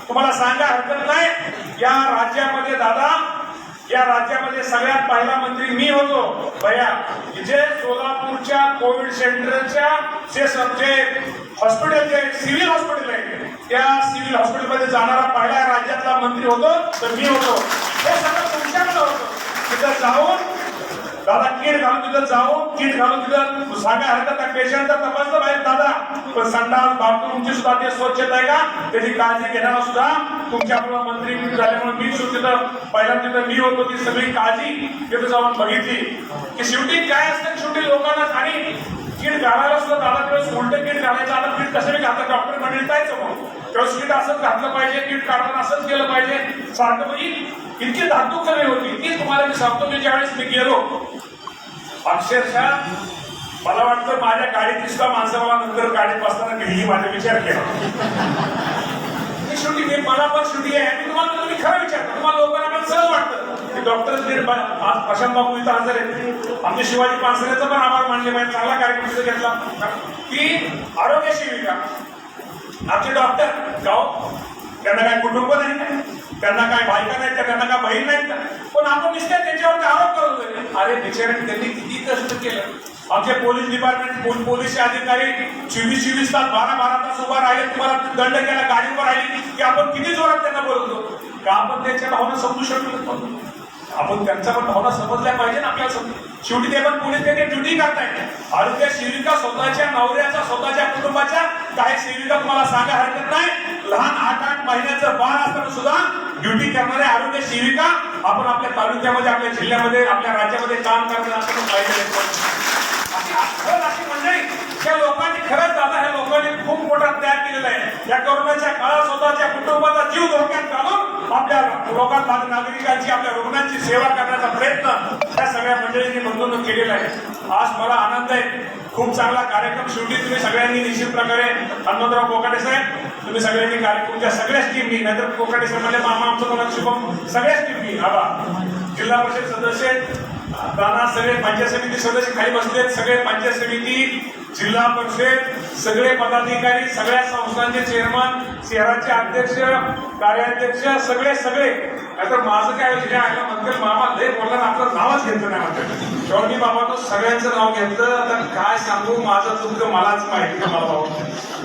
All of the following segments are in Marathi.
तुम्हाला सांगा हरकत नाही, या राज्यामध्ये दादा, या राज्यामध्ये सगळ्यात पहिला मंत्री मी होतो भैया. जे सोलापूरच्या कोविड सेंटरच्या जे हॉस्पिटल, जे सिव्हिल हॉस्पिटल आहे, त्या सिव्हिल हॉस्पिटलमध्ये जाणारा पहिला राज्यातला मंत्री होतो तर मी होतो. हे सगळं तुमच्याकडे होतं. तिथं जाऊन दादा किट घालून, तिथं जाऊन किट घालून तिथं सांगा हरकत नाही, पेशंटचा तपासलं पाहिजे दादा. पण संडास बाथरूमची सुद्धा ते स्वच्छता आहे का त्याची काळजी घेणारा सुद्धा तुमच्यामुळे मंत्री झाल्यामुळे मी सुद्धा पहिल्यांदा तिथं मी होतो. ती सगळी काळजी तिथं जाऊन बघितली की शेवटी काय असतं, शेवटी लोकांना आणि किट घालायला सुद्धा दादा त्यावेळेस उलट किट घालायचं. आता किट कसं मी घालतं, डॉक्टर मंडळी जायचं मग त्यावेळेस किट असंच घातलं पाहिजे, किट काढताना असंच केलं पाहिजे सारखं. म्हणजे इतकी धातू सगळी होती ती तुम्हाला मी सांगतो. मी ज्यावेळेस मी गेलो अक्षरशः मला वाटतं माझ्या गाडीत सुद्धा माणसं मला नंतर गाडीत बसताना गेली माझा विचार केला. शेवटी मी मला पण शेवटी आहे, मी तुम्हाला तुम्ही खरं विचारता, तुम्हाला लोकांना पण सहज वाटतं की डॉक्टर आज प्रशांत बाबू इथं हजर आहेत. आमचे शिवाजी पानसरेचा पण आभार मानले पाहिजे, चांगला कार्यक्रम तिथे घेतला की आरोग्य सेविका आमचे डॉक्टर गाव, त्यांना काय कुटुंब नाही, त्यांना काय बायका नाही, त्यांना काय बहीण नाही, पण आपण निश्चित त्याच्यावर आरोप करत होते. अरे बिचाऱ्यांनी त्यांनी किती कष्ट केलं. आमचे पोलीस डिपार्टमेंट पोलीस अधिकारी 24 तास 12 तास उभा राहिले, तुम्हाला दंड केला, गाडीवर राहिली की आपण किती जोरात त्यांना बोलतो का आपण त्यांच्या भावना समजू शकलो. आपण त्यांच्या पण भावना समजल्या पाहिजे ना आपल्याला. शेवटी ते पण पोलीस त्यांनी ड्युटी करतायत. आरोग्य सेविका स्वतःच्या नवऱ्याचा, स्वतःच्या कुटुंबाच्या काही सेविका तुम्हाला सांगा हरकत नाही, लहान 8 महिन्याचं बाळ असताना सुद्धा ड्युटी करणाऱ्या आरोग्य सेविका आपण आपल्या तालुक्यामध्ये, आपल्या जिल्ह्यामध्ये, आपल्या राज्यामध्ये काम करण्यात असं पाहिजे. अशी मंडळी त्या लोकांनी खरंच दादा, ह्या लोकांनी खूप मोठा त्याग केलेला आहे. या कोरोनाच्या काळात स्वतःच्या कुटुंबाचा जीव धोक्यात घालून आपल्या लोकांना, नागरिकांची, आपल्या रुग्णांची सेवा करण्याचा प्रयत्न त्या सगळ्या मंडळींनी बंधून केलेला आहे. आज मला आनंद आहे, खूप चांगला कार्यक्रम. शेवटी तुम्ही सगळ्यांनी निश्चित प्रकारे हनुमंतराव कोकाटे साहेब, तुम्ही सगळ्यांनी कार्यक्रमच्या सगळ्याच टीमनी, नाहीतर कोकाटे साहेब म्हणजे मामा आमचं कोणाचं शुभम, सगळ्याच टीमनी आभार. जिल्हा परिषद सदस्य राणा, सगळे पंचायत समिती सदस्य खाली बसलेत, सगळे पंचायत समिती, जिल्हा परिषद, सगळे पदाधिकारी, सगळ्या संस्थांचे चेअरमन, शहराचे अध्यक्ष, कार्याध्यक्ष, सगळे आता माझं काय आहे म्हणतात मामा लय बोलला, आपलं नावच घेतलं नाही म्हणतात. शेवटी बाबा तो सगळ्यांचं नाव घेतलं. आता काय सांगू, माझं चुकलं मलाच माहिती का मला भाऊ.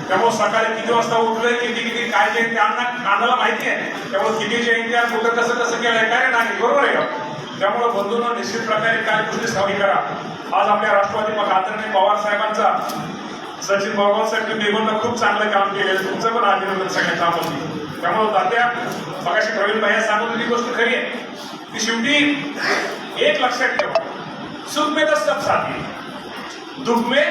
त्यामुळे सकाळी किती वाजता उठलंय, किती काय जयंती कानाला माहिती आहे. त्यामुळे किती जयंती कुठं कसं केलंय काय नाही, बरोबर आहे का. त्यामुळे बंधूंना निश्चित प्रकारे काय गोष्टी सावली करा. आज आपल्या राष्ट्रवादी आदरणीय पवार साहेबांचा, सचिन पवार साहेब तुम्ही खूप चांगलं काम केलेलं, तुमचं पण अभिनंदन सगळ्या कामाची. त्यामुळे तात्या मगाशी प्रवीण भाई सांगून ही गोष्ट खरी आहे की शेवटी एक लक्षात ठेवा, सुख में तो सब साथी, दुःख में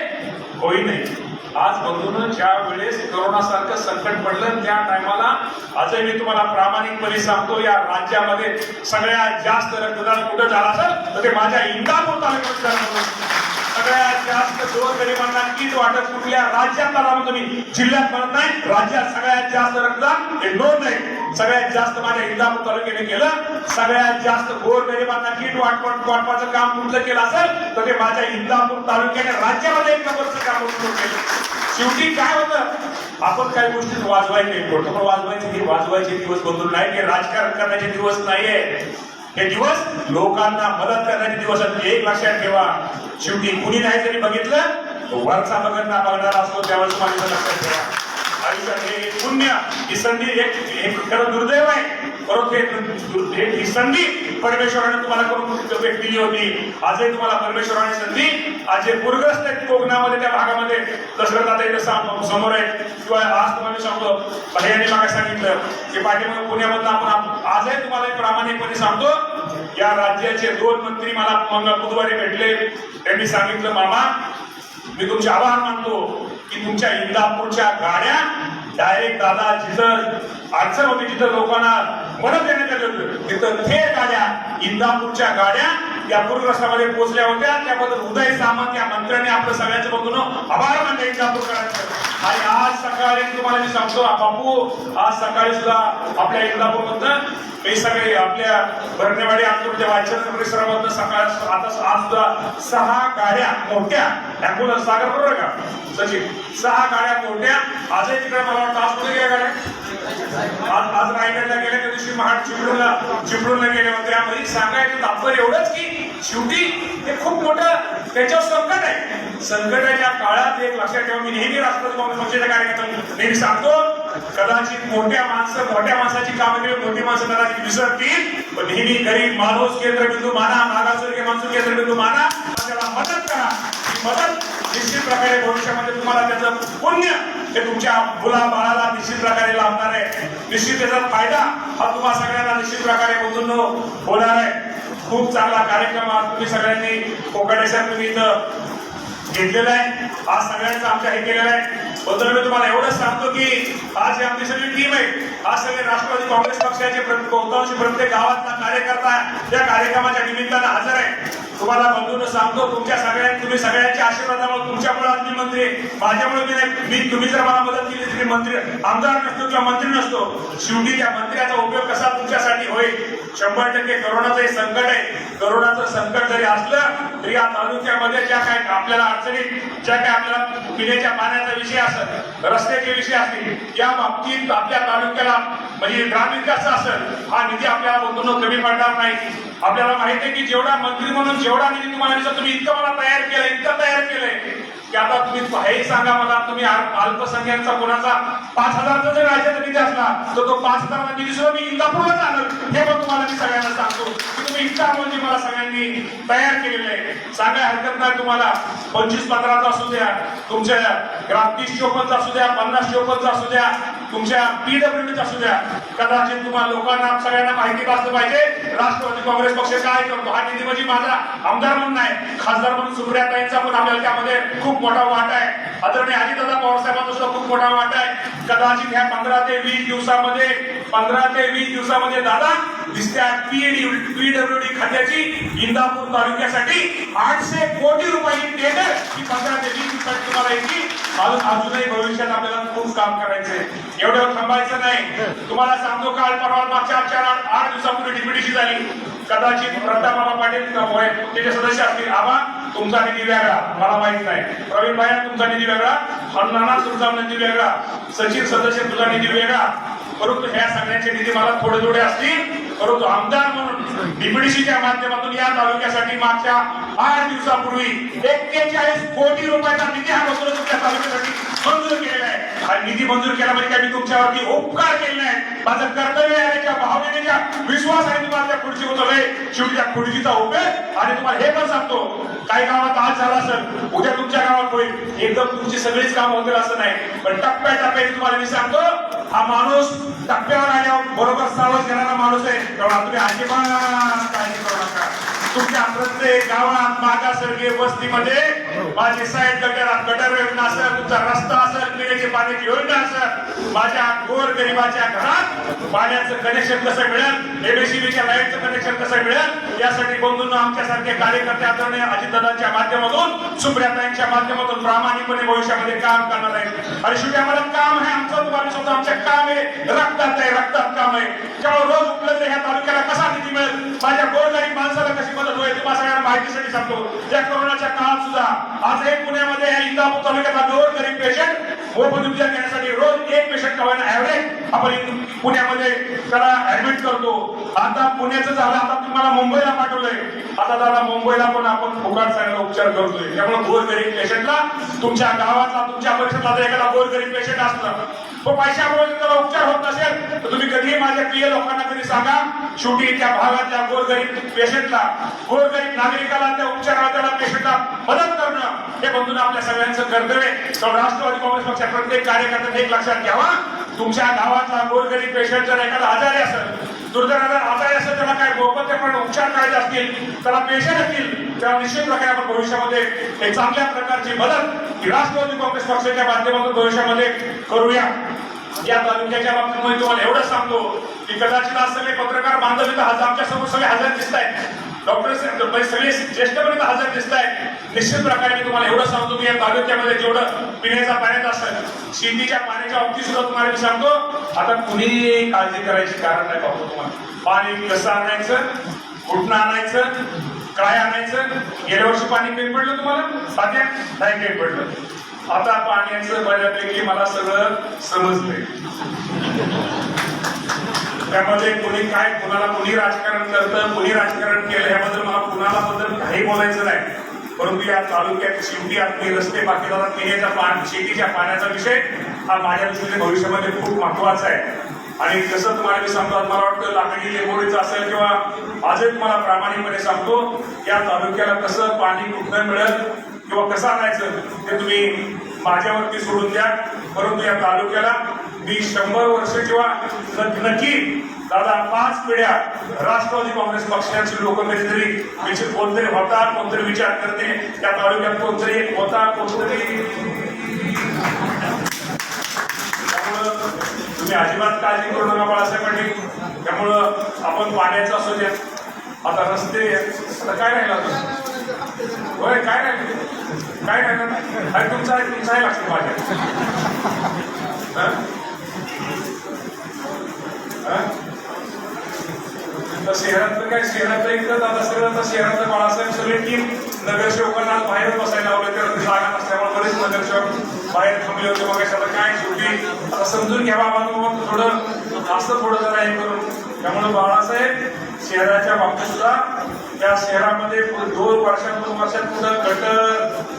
कोई नाही. आज बंधूंनो, ज्या वेळेस कोरोनासारखं संकट पडलं त्या टायमाला आजही मी तुम्हाला प्रामाणिकपणे सांगतो, या राज्यामध्ये सगळ्यात जास्त रक्तदान कुठं झालं असेल तर ते माझ्या इंदापूर तालुक्यात झालं. सगळ्यात जास्त गोरगरिबांना किट वाटत कुठल्या राज्यात आला म्हणतो मी, जिल्ह्यात म्हणत नाही, राज्यात सगळ्यात जास्त रक्तदान हे नोंद आहे. सगळ्यात जास्त माझ्या इंदापूर तालुक्याने केलं. सगळ्यात जास्त गोरगरिबांना किट वाटपाचं काम कुठलं केलं असेल तर ते माझ्या इंदापूर तालुक्याने राज्यामध्ये 1 नंबरचं काम केलं. शेवटी काय होतं, आपण काही गोष्टीत वाजवायचे, प्रोटोकॉल वाजवायचे दिवस बदलून नाही, हे राजकारण करण्याचे दिवस नाहीये. हे दिवस लोकांना मदत करण्याचे दिवस आहेत. एक लक्षात ठेवा, शेवटी कुणी नाही जरी बघितलं वरचा बघणारा असतो त्यावेळेस माझ्या लक्षात ठेवा. आयुष्यात हे पुण्य, ही संधी एक खरं दुर्दैव आहे, परंतु ही संधी परमेश्वराने तुम्हाला करून भेट दिली होती. आजही तुम्हाला परमेश्वराने संधी, आज जे पूरग्रस्त आहेत कोकणामध्ये, त्या भागामध्ये दशरथ आता इथं समोर आहे, किंवा आज तुम्हाला सांगतो भैयाने मागे सांगितलं की पाठीमागे पुण्यामधून आपण आजही तुम्हाला प्रामाणिकपणे सांगतो, या राज्याचे 2 मंत्री मला बुधवारी भेटले. त्यांनी सांगितलं मामा मी तुमचे आभार मानतो की तुमच्या इंदापूरच्या गाड्या डायरेक्ट दादा जिथं अडचण होती, जिथं लोकांना मदत देण्यात आली होती, तिथं थेट गाड्या, इंदापूरच्या गाड्या या पूरग्रस्तामध्ये पोहोचल्या होत्या. त्याबद्दल उदय सामंत या मंत्र्यांनी आपलं सगळ्यांचं बघून आभार मानले इंदापूरकरांचं. आणि आज सकाळी तुम्हाला मी सांगतो बापू, आज सकाळी सुद्धा आपल्या इंदापूरमधनं हे सगळे आपल्या भरणेवाडी आंतरच्या वाचन परिसरामधनं सकाळ आता आज सुद्धा 6 गाड्या मोठ्या ॲम्ब्युलन्स, सागर बरोबर का सचिन, 6 गाड्या मोठ्या आजही तिकडे मला वाटतं आज कुठे गेल्या गाड्या आज रायगडला गेल्या त्या दिवशी महाड चिपळूणला गेले होते. यामध्ये सांगायचं तात्पर्य एवढंच की शेवटी हे खूप मोठं त्याच्यावर संकट आहे. संकटाच्या काळात एक लक्षात ठेवा, मी नेहमी राष्ट्रवादी काँग्रेस पक्षाच्या कार्यकर्त्यांना नेहमी सांगतो, कदाचित मोठ्या माणसाची कामं केली, मोठी माणसं कदाचित विसरतील, पण नेहमी गरीब माणूस केंद्रबिंदू माना, मागासवर्गीय माणूस केंद्रबिंदू माना, त्याला मदत करा. ही मदत निश्चित प्रकारे भविष्यामध्ये तुम्हाला त्याचं पुण्य हे तुमच्या मुला बाळाला निश्चित प्रकारे लाभणार आहे. निश्चित त्याचा फायदा हा तुम्हा सगळ्यांना निश्चित प्रकारे बंधूंनो होणार आहे. खूप चांगला कार्यक्रम आज तुम्ही सगळ्यांनी कोकणे साहेब तुम्ही इथं घेतलेला आहे. आज सगळ्यांचं आमच्या हे केलेलं आहे. बद्दल मी तुम्हाला एवढंच सांगतो की आज ही आमची सगळी टीम आहे. आज सगळे राष्ट्रवादी काँग्रेस पक्षाचे बहुतांशी प्रत्येक गावातला कार्यकर्ता त्या कार्यक्रमाच्या निमित्तानं हजर आहे. तुम्हाला बंधूंना सांगतो, तुम्ही सगळ्यांच्या आशीर्वादामुळे तुमच्यामुळे आज मी मंत्री, माझ्यामुळे मी नाही, तुम्ही जर मला मदत केली तरी मंत्री आमदार नसतो किंवा मंत्री नसतो. शेवटी त्या मंत्र्याचा उपयोग कसा तुमच्यासाठी होईल. 100% करोनाचं हे संकट आहे. करोनाचं संकट जरी असलं तरी या तालुक्यामध्ये ज्या काय आपल्याला अडचणी, ज्या काय आपल्याला पिण्याच्या पाण्याचा विषय असेल, रस्त्याचे विषय असतील, या बाबतीत आपल्या तालुक्याला म्हणजे ग्रामविकास असेल, हा निधी आपल्याला बंधूंनो कमी पडणार नाही. आपल्याला माहिती आहे की जेवढा मंत्री म्हणून जेवढा निधी तुम्हाला दिसतो, तुम्ही इतकं मला इतकं तयार केलंय की आता तुम्ही हेही सांगा मला, तुम्ही अल्पसंख्याकांचा कोणाचा 5,000चा जर राज्याचा निधी असला तर तो 5,000चा निधी सुद्धा मी इंदापूरलाच आणल. हे पण तुम्हाला मी सगळ्यांना सांगतो की तुम्ही इतका म्हणजे मला सगळ्यांनी तयार केलेलं आहे. सांगाय हरकत नाही तुम्हाला. 25-15चा असू द्या, तुमच्या ग्राम 30-54चा असू द्या, 50-54चा असू द्या, तुमच्या PWDचा असू द्या. कदाचित तुम्हाला लोकांना सगळ्यांना माहिती असलं पाहिजे राष्ट्रवादी काँग्रेस पक्ष काय करतो. हा निधी म्हणजे माझा आमदार म्हणून नाही, खासदार म्हणून सुप्रियाताईंचा पण आपल्याला त्यामध्ये खूप मोठा वाटा आहे. आदरणीय अजितदादा पवार साहेबांचा सुद्धा खूप मोठा वाटा आहे. कदाचित ह्या 15 ते 20 दिवसामध्ये दादा दिसत्या PWD खात्याची इंदापूर तालुक्यासाठी 800 कोटी रुपयाची टेंडर ही 15 ते 20 दिवसात तुम्हाला येईल. अजूनही भविष्यात आपल्याला खूप काम करायचंय. एवढं थांबायचं नाही. तुम्हाला सांगतो, काल परवा मागच्या 8 दिवसापूर्वी डिप्युटीशी झाली. कदाचित प्रतापबाबा पाटील त्याचे सदस्य असतील. आबा तुमचा निधी वेगळा, मला माहित नाही. प्रवीण भाई तुमचा निधी वेगळा, नाना तुमचा निधी वेगळा, सचिन सदस्य तुझा निधी वेगळा. परंतु ह्या सगळ्यांचे निधी मला थोडे असतील, परंतु आमदार म्हणून डीपीडीसीच्या माध्यमातून या तालुक्यासाठी मागच्या 8 दिवसापूर्वी 41 कोटी रुपयाचा निधी हा मंजूर तुमच्या तालुक्यासाठी मंजूर केलेला आहे. हा निधी मंजूर केला म्हणजे काय मी तुमच्यावरती उपकार केले आहे. माझं कर्तव्य आहे, त्या भावनेच्या विश्वासाने तुम्हाला त्या खुर्ची उचलले. शेवटी त्या खुर्चीचा उपयोग. आणि तुम्हाला हे पण सांगतो, काही गावात आज झाला असेल, उद्या तुमच्या गावात होईल. एकदम तुमची सगळीच कामं होतील असं नाही, पण टप्प्याटप्प्याने तुम्हाला मी सांगतो, हा माणूस टप्प्यावर आल्यावर बरोबर सावध घेणारा माणूस आहे. तेव्हा तुम्ही अजिबात काळजी करू नका. तुमच्या प्रत्येक गावात मागासवर्गीय वस्तीमध्ये माझी साईड गटर योजना असेल, तुमचा रस्ता असेल, पिण्याची पाण्याची योजना असेल, माझ्या गोर गरिबाच्या घरात पाण्याचं कनेक्शन कसं मिळेल, एमएससीबीच्या लाईटचं कनेक्शन कसं मिळेल, यासाठी बंधूंना आमच्यासारखे कार्यकर्ते आदरणीय अजितदादांच्या माध्यमातून, सुप्रियाताईंच्या माध्यमातून प्रामाणिकपणे भविष्यामध्ये काम करणार आहेत. आणि शेवटी आम्हाला काम आहे आमचं, तुम्हाला स्वतः आमच्या काम आहे, रक्तात काम आहे. जेव्हा रोज उपलब्ध ह्या तालुक्याला कसा निधी मिळेल, माझ्या गोरगरीब माणसाला कशी मदत होईल, तुम्हाला सगळ्यांना माहितीसाठी सांगतो. या कोरोनाच्या काळात सुद्धा आजही पुण्यामध्ये या इंदापूर तालुक्यातला गोरगरीब पेशंट मोफत उपचार घेण्यासाठी रोज एक पेशंट कवायला ऍव्हरेज आपण पुण्यामध्ये त्याला ऍडमिट करतो. आता पुण्याचं झालं, आता तुम्हाला मुंबईला पाठवलंय. आता दादा मुंबईला पण आपण फुकट चांगला उपचार करतोय. त्यामुळे गोरगरीब पेशंटला तुमच्या गावातला, तुमच्या परिसरातला जर एखादा गोरगरीब पेशंट असला, तो पैशामुळे त्याला उपचार होत नसेल तर तुम्ही कधीही माझ्या प्रिय लोकांना तरी सांगा. शेवटी त्या भागातल्या गोरगरीब पेशंटला, गोरगरीब नागरिकाला, त्या उपचाराला, त्याला पेशंटला मदत करणं हे बंधून आपल्या सगळ्यांचं कर्तव्य आहे. तर राष्ट्रवादी काँग्रेस पक्षाच्या प्रत्येक कार्यकर्त्याने एक लक्षात घ्यावा, तुमच्या गावातला गोरगरीब पेशंट जर एखादा आजारी असेल, दुर्दैवाने आजारी असेल, त्याला काय मोफत उपचार करायचे असतील, त्याला पेशंट असतील, त्याला निश्चित प्रकारे आपण भविष्यामध्ये एक चांगल्या प्रकारची मदत राष्ट्रवादी काँग्रेस पक्षाच्या माध्यमातून भविष्यामध्ये करूया. या तालुक्याच्या बाबतीत तुम्हाला एवढंच सांगतो की कदाचित आज सगळे पत्रकार बांधव इथं आमच्या समोर सगळे हजर दिसत आहेत, डॉक्टर सगळे ज्येष्ठ पण इथं हजर दिसत आहेत. निश्चित प्रकारे मी तुम्हाला एवढं सांगतो की या तालुक्यामध्ये जेवढं पिण्याच्या पाण्याचं असेल, शेतीच्या पाण्याच्या बाबतीत सुद्धा तुम्हाला मी सांगतो, आता कुणी काळजी करायची कारण नाही. बाबू तुम्हाला पाणी कसं आणायचं, कुठनं आणायचं, काय आणायचं. गेल्या वर्षी पाणी कमी पडलं तुम्हाला, साध्या नाही कमी पडलं. आता पाण्याचं बऱ्यापैकी मला सगळं समजलंय. त्यामध्ये कोणी काय कोणाला कोणी राजकारण करतं, कोणी राजकारण केलं याबद्दल मला कुणाला बद्दल काही बोलायचं नाही. परंतु या तालुक्यात शेवटी आपले रस्ते बाकीदारात पिण्याच्या शेतीच्या पाण्याचा विषय हा माझ्या दृष्टीने भविष्यामध्ये खूप महत्वाचा आहे. आणि जसं तुम्हाला मी सांगतो, मला वाटतं लाकडी लेबोडीचं असेल किंवा आजही तुम्हाला प्रामाणिकपणे सांगतो, या तालुक्याला कसं पाणी कुठं मिळेल किंवा कसं आणायचं ते तुम्ही माझ्यावरती सोडून द्या. परंतु या तालुक्याला मी 100 वर्ष किंवा नक्की दादा 5 पिढ्या राष्ट्रवादी काँग्रेस पक्षाचे लोक कधीतरी कोणतरी होता, कोणतरी विचार करते, त्या तालुक्यात कोणतरी एक होता, कोणतरी. त्यामुळं तुम्ही अजिबात काळजी करू नका बाळासाहेब पाटील. त्यामुळं आपण पाण्याचं असू द्या, आता रस्ते आता काय राहिलं होय, काय राहिलं काय राहिलं अरे तुमचाही लक्षात माझ्या शहरातलं काय शहरातलं इथं आता सगळं आता शहरातलं बाळासाहेब सगळे टीम नगरसेवकांना बाहेर बसायला लावले, तर जागा नसल्यामुळे बरेच नगरसेवक बाहेर थांबले होते. मग आता काय शेवटी आता समजून घ्या बाबा, थोडं असं थोडं जरा हे करून. त्यामुळे बाळासाहेब शहराच्या बाबतीत सुद्धा त्या शहरामध्ये 2 वर्षात कुठं गटर,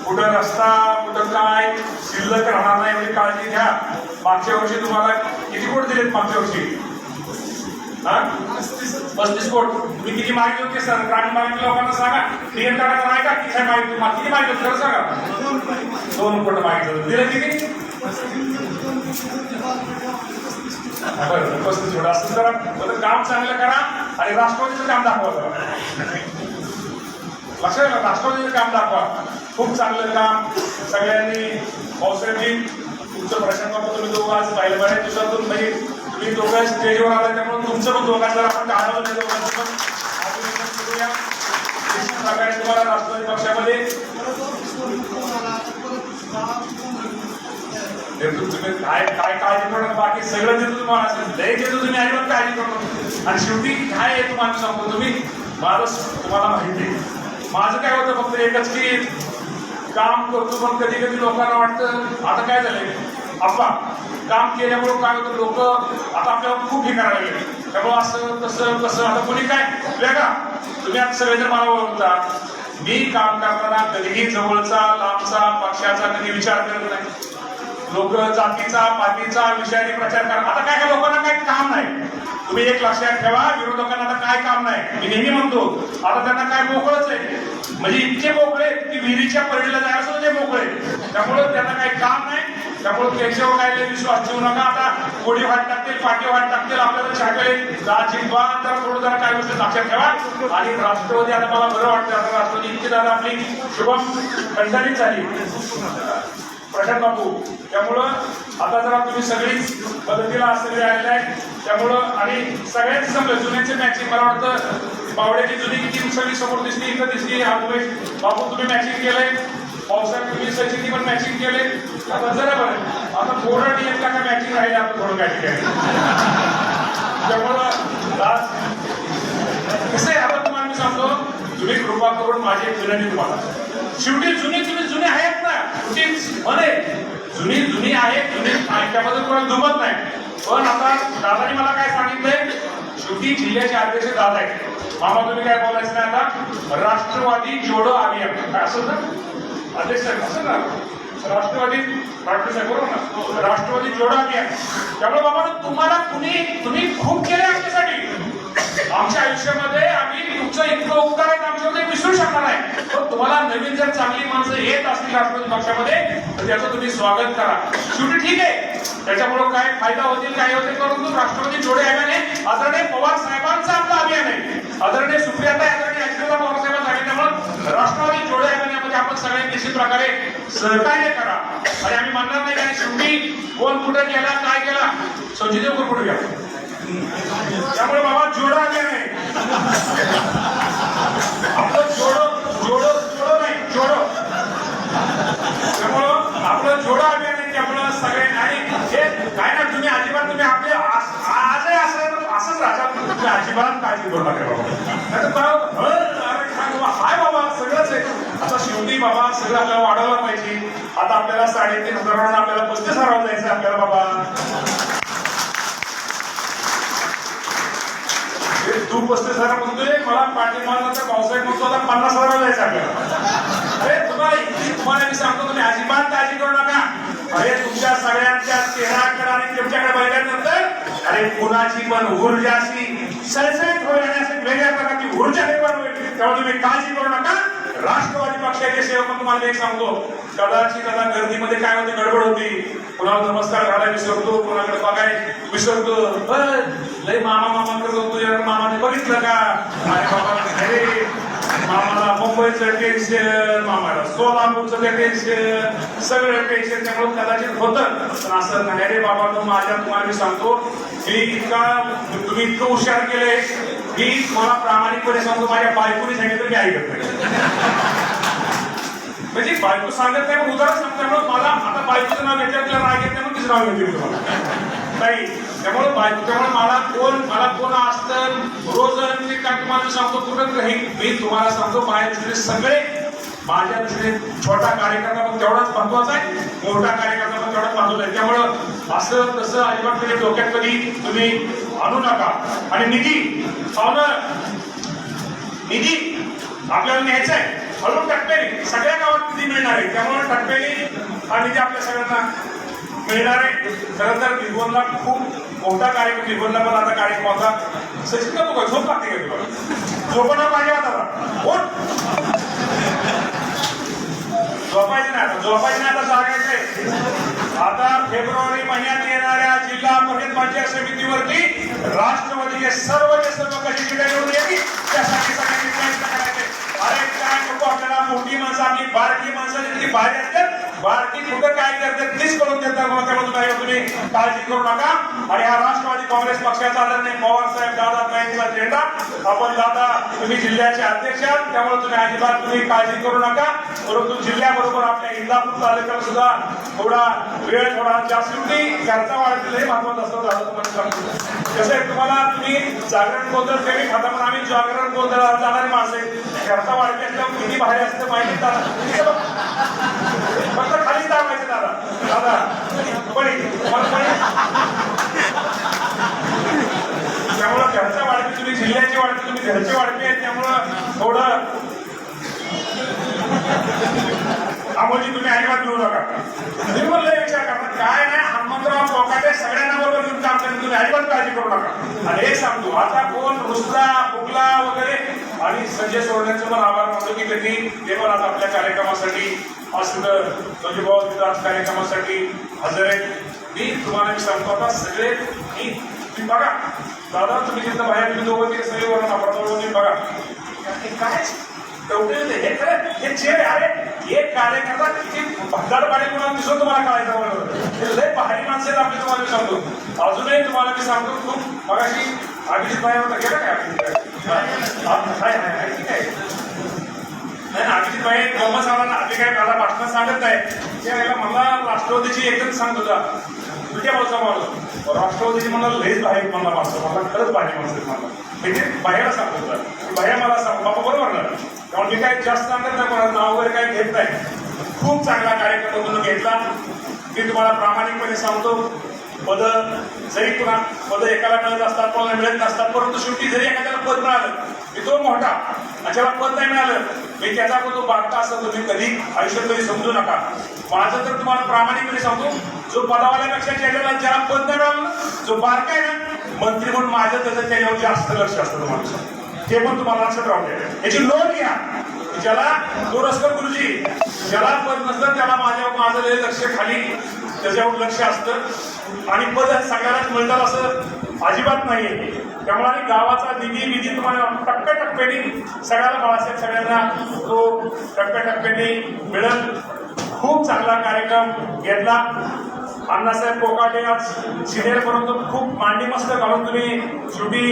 कुठं रस्ता, कुठं काय शिल्लक राहणार नाही एवढी काळजी घ्या. मागच्या वर्षी तुम्हाला किती कोट दिलेत? मागच्या वर्षी 35 कोट. तुम्ही किती मागितले होते सर? ग्रामीण भागातील लोकांना सांगा, प्रियंका नाही का किती मागितली? किती मागितलं खरं सांगा? 2 कोट मागितलं. दिलं किती? बरं 35 कोट. असं जरा काम चांगलं करा आणि राष्ट्रवादीचं काम दाखवा. जरा लक्षात राष्ट्रवादीचं काम दाखवा. खूप चांगलं काम सगळ्यांनी. पावसाळ्याची तुमचं प्रशांत तुम्ही दोघं आज पाहिलं, बऱ्याच दिवसातून म्हणजे तुम्ही दोघं स्टेजवर आला, त्यामुळे तुमचं पण दोघांना आपण टाळलं नाही. दोघांचं पण करूया. निश्चित प्रकारे तुम्हाला राष्ट्रवादी पक्षामध्ये तुम्ही काय काय काळजी करू, बाकी सगळं देतो तुम्हाला. असेल लय देतो तुम्ही, अजिबात काळजी करू. आणि शेवटी काय आहे तुम्हाला सांगतो, तुम्ही माझं तुम्हाला माहिती आहे माझं काय होतं फक्त एकच की काम करतो, पण कधी कधी लोकांना वाटतं आता काय झालंय आपण काम केल्यामुळे काय होतं, लोक आता आपल्याला खूप हे करायला लागले. त्यामुळे असं तसं कसं आता कोणी काय वेगळा तुम्ही आता सगळेजण मला ओळखता. मी काम करताना कधीही जवळचा लांबचा पक्षाचा कधी विचार करत नाही. लोक जातीचा पातीचा विषयाने प्रचार करा. आता काय लोकांना काय काम नाही. तुम्ही एक लक्षात ठेवा, विरोधकांना आता काय काम नाही. मी नेहमी म्हणतो आता त्यांना काय मोकळच आहे, म्हणजे इतके मोकळे की विहिरीच्या परीला जायला सुद्धा ते मोकळे. त्यामुळे त्यांना काही काम नाही. त्यामुळे त्याच्यावर काय विश्वास ठेवू नका. आता कोडी वाट टाकतील, पाठी वाट टाकतील, आपल्याला छाकडे जिंकवा. तर थोडं जरा काय गोष्टी लक्षात ठेवा. आणि राष्ट्रवादी आता मला बरं वाटतं, आता राष्ट्रवादी इतकी दादा आपली शुभम खंडणीत झाली प्रशांत बापू. त्यामुळं आता जरा तुम्ही सगळीच मदतीला सगळे आलेले आहे. त्यामुळं आणि सगळ्यांचं जमलं. जुन्यांचे मॅचिंग मला वाटतं बावड्याची जुनी टीम सगळी समोर दिसली, इथं दिसली. बापू तुम्ही मॅचिंग केलंय, पावसाळ्यात तुम्ही सचिननी पण मॅचिंग केले. आता जरा बरं आता थोडं टीएमला काय मॅचिंग राहिले, आता थोडं मॅचिंग आहे. त्यामुळं कसं आहे आता तुम्हाला मी सांगतो, तुम्ही कृपा करून माझी एक विनंती तुम्हाला, शेवटी तुम्ही जुने आहेत ना, म्हणे जुनी आहेत, जुनी त्याबद्दल कोणाला दुमत नाही. पण आता दादानी मला काय सांगितलंय, शेवटी जिल्ह्याचे अध्यक्ष दादा आहेत. मामा तुम्ही काय बोलायचं नाही. आता राष्ट्रवादी जोडो अभियान काय असं ना अध्यक्ष असं ना, राष्ट्रवादी बरोबर ना, राष्ट्रवादी जोडो अभियान. त्यामुळे बाबा तुम्हाला तुम्ही खूप केले आमच्यासाठी. आमच्या आयुष्यामध्ये आम्ही तुमचं इतकं उपकार आहेत आमच्यामध्ये विसरू शकणार नाही. पण तुम्हाला नवीन जर चांगली माणसं येत असतील राष्ट्रवादी पक्षामध्ये तर त्याचं तुम्ही स्वागत करा. शेवटी ठीक आहे, त्याच्यामुळे काय फायदा होतील काय होते, परंतु राष्ट्रवादी जोडे अभियान आदरणीय पवार साहेबांचं आपलं अभियान आहे. आदरणीय सुप्रियाताई, आदरणीय अजितदादा पवार साहेबांचं अभियान. त्यामुळे राष्ट्रवादी जोडे अभियानामध्ये आपण सगळ्यांनी निश्चित प्रकारे सहकार्य करा. आणि आम्ही म्हणणार नाही की शेवटी कोण कुठे गेला काय केला, संजय कुठे गेला. त्यामुळे बाबा जोडा अभियान आहे आपलं. जोडो नाही जोडो. त्यामुळं आपलं जोडा अभियान आहे. त्यामुळं सगळे आणि हे काय ना तुम्ही अजिबात तुम्ही आपले आजही असंच राजा, तुम्ही अजिबात काळजी करू नका बाबा. बाबा हाय बाबा सगळंच आहे. आता शेवटी बाबा सगळं आपल्याला वाढवलं पाहिजे. आता आपल्याला 3,500 आपल्याला 35,000 जायचं आपल्याला बाबा. तू 35,000 म्हणतोय, मला पाठीमागचा पावसाळ्यात म्हणतो आता 50,000 जायचं आपल्याला. अरे तुम्हाला मी सांगतो, तुम्ही अजिबात काळजी करू नका. अरे तुमच्या सगळ्यांच्या चेहऱ्याकडे आणि तुमच्याकडे बघितल्यानंतर अरे कुणाची पण ऊर्जा अशी सळसळीत होईल आणि अशी वेगळ्या प्रकारची ऊर्जा निर्माण होईल. तेव्हा तुम्ही काळजी करू नका. राष्ट्रवादी पक्षाचे सेवक तुम्हाला एक सांगतो, कदाचित आता गर्दीमध्ये काय होते, गडबड होती, कुणाला नमस्कार घालायला विसरतो, कुणाकडे बघाय विसरतो. लय मामा करतो, तुझ्या मामाने बघितलं का? अरे बाबा मामाला मुंबईचं टेन्शन, मामाला सोलापूरचं टेन्शन, सगळं टेन्शन त्यामुळे कदाचित होतं. पण असं नाही रे बाबा. तो माझ्या तुम्हाला मी सांगतो, तुम्ही इतकं हुशार केलंय, मी तुम्हाला प्रामाणिकपणे सांगतो, माझ्या बायकोने सांगितलं मी ऐकत नाही. म्हणजे बायको सांगत नाही, पण उदाहरण सांगतो. मला आता बायकोचं नाव घेतलं, आपल्याला राग येत नाही, मग तिचं नाव घेतलं तुम्हाला नाही. त्यामुळे मला कोण असतं रोज मी काय तुम्हाला सांगतो, कुठं मी तुम्हाला सांगतो, माझ्या दृष्टीने सगळे, माझ्या दृष्टीने छोटा कार्यकर्ता पण तेवढाच महत्वाचा आहे, मोठा कार्यकर्ता पण तेवढाच महत्वाचा आहे. त्यामुळं असं तसं अजिबात कधी डोक्यात कधी तुम्ही आणू नका. आणि निधी आपल्याला न्यायचा आहे, हळूहळू टप्प्याने सगळ्या गावात निधी मिळणार आहे. त्यामुळे टप्प्याने हा निधी आपल्या सगळ्यांना मिळणार आहे. खरं तर भिगवणला खूप मोठा कार्यक्रम, भिगवणला पण आता कार्यक्रम होता. सचिन का तुला झोप लागते का तुला? झोपणार पाहिजे आता झोपायचं नाही, आता जागायचंय. आता फेब्रुवारी महिन्यात येणाऱ्या जिल्हा परिषद पंचायत समितीवरती राष्ट्रवादीचे सर्व कशी जिल्हा निवडून यावी त्यासाठी सगळ्यांनी प्रयत्न करायचे. अरे काय नको आपल्याला, मोठी माणसं आपली बारकी माणसं जितकी बाहेर असतात, बारकी कुठं काय करतात तीच करून देतात. त्यामुळे तुम्ही काळजी करू नका. आणि हा राष्ट्रवादी काँग्रेस पक्षाचा आदरणीय पवार साहेब दादा झेंडा आपण दादा, तुम्ही जिल्ह्याचे अध्यक्ष आहात, त्यामुळे तुम्ही अजिबात काळजी करू नका. परंतु जिल्ह्याबरोबर आपल्या इंदापूर तालुक्याला सुद्धा थोडा वेळ थोडा जास्त घरचा वाढतील हे महत्वाचं असतं. दादा तुम्हाला सांगतो कसं आहे, तुम्ही जागरण गोंधळ कमी खाता, पण आम्ही जागरण गोंधळ जाणारी माणसं आहेत. घरचा वाढते असल्यावर किती बाहेर असतं माहिती दादा, फक्त खाली दाबायचं दादा त्यामुळं घरचा वाढते, तुम्ही जिल्ह्याची वाढते, तुम्ही घरचे वाढते आहेत. त्यामुळं थोडं आमोजी तुम्ही अजिबात मिळू नका. तुम्ही म्हणलं विचार करा, काय नाही हनुमंतराव कोकाटे सगळ्यांना बरोबर घेऊन काम करेल, तुम्ही अजिबात काळजी करू नका. आणि हे सांगतो, आता कोण रुसला फुगला वगैरे, आणि संजय सोडण्याचं पण आभार मानतो की त्यांनी ते पण आज आपल्या कार्यक्रमासाठी असं म्हणजे भाऊ कार्यक्रमासाठी हजर आहे. मी तुम्हाला सांगतो, आता सगळे तुम्ही बघा दादा, तुम्ही जिथं बाहेर तुम्ही दोघं ते सगळे वरून आपण बघा काय हे खरं हे चेहरे. अरे एक कार्यकर्ता किती भद्दार पाणी कोणाला दिसतो तुम्हाला कळायचं बरोबर, लय भारी माणसं आहेत आपली. तुम्हाला मी सांगतो, अजूनही तुम्हाला मी सांगतो, खूप मगाशी अभिजित भाई होता, गेला काय अभिजित भाई नाही ना, अभिजित भाई गमत सांगणार आपली काय मला भाषण सांगत नाही. त्यावेळेला मला राष्ट्रवादीची एकदम सांगत होता, तुझ्या भाऊचा मला राष्ट्रवादीची मला लयच बाहेर मला माणसं, मला खरंच भारी माणसं मला म्हणजे बाहेर सांगत होता. बाहेर मला सांग बाबा बरोबर ना, त्यामुळे मी काय जास्त सांगत नाही, कोणाचं नाव वगैरे काही घेत नाही. खूप चांगला कार्यक्रम तुम्ही घेतला. मी तुम्हाला प्रामाणिकपणे सांगतो, पद एकाला मिळत असतात, कोणाला मिळत नसतात, परंतु शेवटी जरी एखाद्याला पद मिळालं मी तो मोठा, आणि ज्याला पद नाही मिळालं मी त्याचा तो बारका असं तुम्ही कधी आयुष्यात कधी समजू नका. माझं तर तुम्हाला प्रामाणिकपणे सांगतो, जो पदावाल्यापेक्षा ज्याला पद नाही मिळालं, जो बारका आहे ना मंत्री म्हणून माझं त्याचं त्याच्यावर जास्त लक्ष असतं तुम्हाला, ते पण तुम्हाला लक्षात राहू द्या. याची नोंद घ्या. ज्याला दोरस्कर गुरुजी, ज्याला पद नसतं त्याला माझं लक्ष खाली त्याच्यावर लक्ष असतं, आणि पद सगळ्यांनाच मिळतात असं अजिबात नाहीये. त्यामुळे आणि गावाचा निधी तुम्हाला टप्प्याटप्प्याने सगळ्याला बाळासाहेब सगळ्यांना तो टप्प्याटप्प्याने मिळेल. खूप चांगला कार्यक्रम घेतला. अण्णासाहेब कोकाटे आज सिनियर परंतु खूप मांडी मस्त घालून तुम्ही शेवटी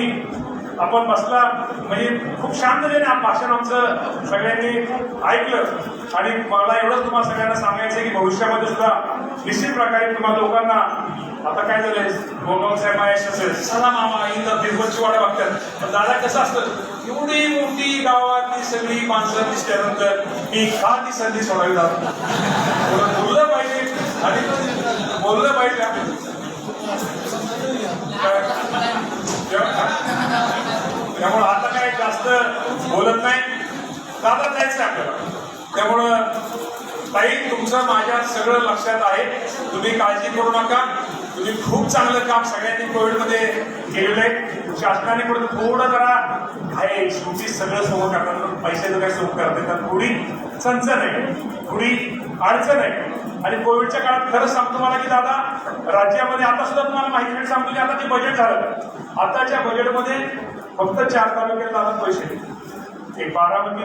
आपण बसला, म्हणजे खूप शांततेने भाषण आमचं सगळ्यांनी ऐकलं. आणि मला एवढंच तुम्हाला सगळ्यांना सांगायचं की भविष्यामध्ये सुद्धा निश्चित प्रकारे तुम्हाला लोकांना आता काय झालंय गोगाव साहेब आहे चला मामा इंदर बिरबलची वाट बघतात. पण दादा कसं असतं एवढी मोठी गावातली सगळी माणसं दिसल्यानंतर मी का ती संधी सोडावी जात बोललं पाहिजे आणि बोललं पाहिजे त्यामुळं आता काय जास्त बोलत नाही दादा जायचं आपल्याला. त्यामुळं ताई तुमचं माझ्या सगळं लक्षात आहे. तुम्ही काळजी करू नका. तुम्ही खूप चांगलं काम सगळ्यांनी कोविडमध्ये केलेलं आहे. शासनाने पण थोडं जरा आहे शेवटी सगळं सोबत करतात पैशाचं काय सोबत करतात तर थोडी चणचण आहे थोडी अडचण आहे. आणि कोविडच्या काळात खरंच सांगतो मला की दादा राज्यामध्ये आता सुद्धा तुम्हाला माहिती सांगतो की आता जे बजेट झालं आताच्या बजेटमध्ये फक्त 4 तालुक्यात दादा पैसे एक बारामती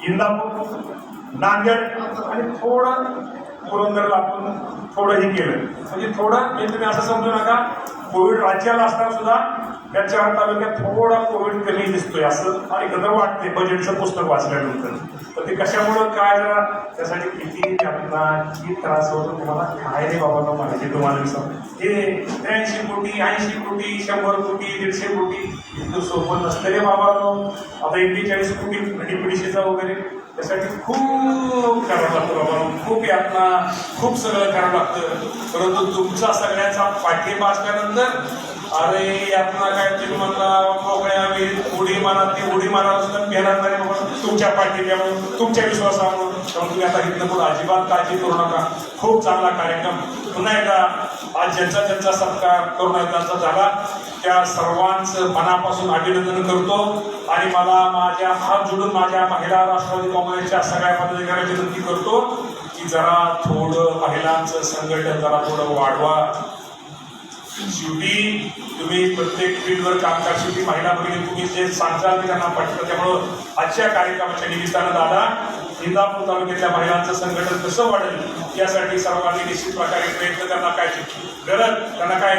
इंदापूर नांदेड आणि थोडं पुरंदरला आपण थोडं हे केलं म्हणजे थोडं म्हणजे तुम्ही असं समजू नका कोविड राज्याला असताना सुद्धा या 4 तालुक्यात थोडा कोविड कमी दिसतोय असं एकत्र वाटते बजेटचं पुस्तक वाचल्यानंतर. तर ते कशामुळं काय जरा त्यासाठी किती त्यांना किती त्रास होतो तुम्हाला काय रे बाबा माहिती तुम्हाला मी सांगतो हे 83 कोटी 80 कोटी 100 कोटी 150 कोटी इतकं सोपं नसतं रे बाबा. आता 41 कोटी डीपीडीसीचा वगैरे त्यासाठी खूप करावं लागतं बाबा खूप यातना खूप सगळं करावं लागतं. परंतु तुमचा सगळ्यांचा पाठिंबा असल्यानंतर अरे यातना काय तुम्ही म्हणला मोकळ्या उडी मारा ती उडी मारा सुद्धा येणार नाही बाबा तुमच्या पाठिंब्यामुळे तुमच्या विश्वासामुळे. त्यामुळे तुम्ही आता इथनं पुढे अजिबात काळजी करू नका. खूप चांगला कार्यक्रम पुन्हा एकदा आज ज्यांचा सत्कार करुणाचा झाला त्या सर्वांचं मनापासून अभिनंदन करतो. आणि मला माझ्या हात जोडून माझ्या महिला राष्ट्रवादी काँग्रेसच्या सगळ्या पदाधिकाऱ्यांची विनंती करतो की जरा थोडं महिलांचं संघटन जरा थोडं वाढवा. शेवटी तुम्ही प्रत्येक फील्डवर काम करा. शेवटी महिला भगिनी तुम्ही जे सांगताल ते त्यांना पटतं. त्यामुळं आजच्या कार्यक्रमाच्या निमित्तानं दादा इंदापूर तालुक्यातल्या महिलांचं संघटन कसं वाढेल यासाठी सर्वांनी निश्चित प्रकारे प्रयत्न करणं काय गरज त्यांना काय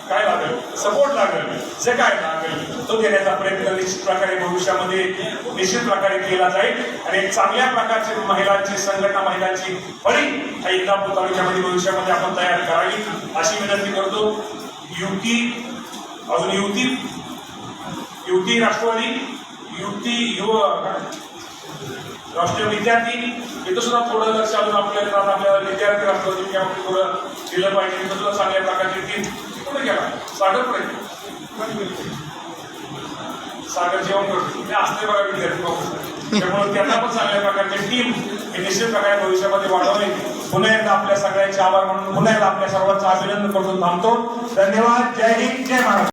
काय लागेल सपोर्ट लागेल जे काय लागेल तो देण्याचा प्रयत्न निश्चित प्रकारे भविष्यामध्ये निश्चित प्रकारे केला जाईल. आणि एक चांगल्या प्रकारची महिलांची संघटना महिलांची फळी इंदापूर तालुक्यामध्ये भविष्यामध्ये आपण तयार करावी अशी विनंती करतो. युवती राष्ट्रवादी राष्ट्रीय विद्यार्थी इथं सुद्धा थोडं लक्ष अजून आपल्याला विद्यार्थी राष्ट्रवादी यामध्ये थोडं दिलं पाहिजे. इथं सुद्धा चांगल्या प्रकारची टीम कुठे गेला सागर पुढे सागर जेवण करतो ते असते बघा विद्यार्थी त्यामुळे त्यांना पण चांगल्या प्रकारची टीम हे निश्चित प्रकारे भविष्यामध्ये वाढवणे. पुन्हा एकदा आपल्या सगळ्यांचे आभार म्हणून पुन्हा एकदा आपल्या सर्वांचं अभिनंदन करून थांबतो. धन्यवाद. जय हिंद जय महाराष्ट्र.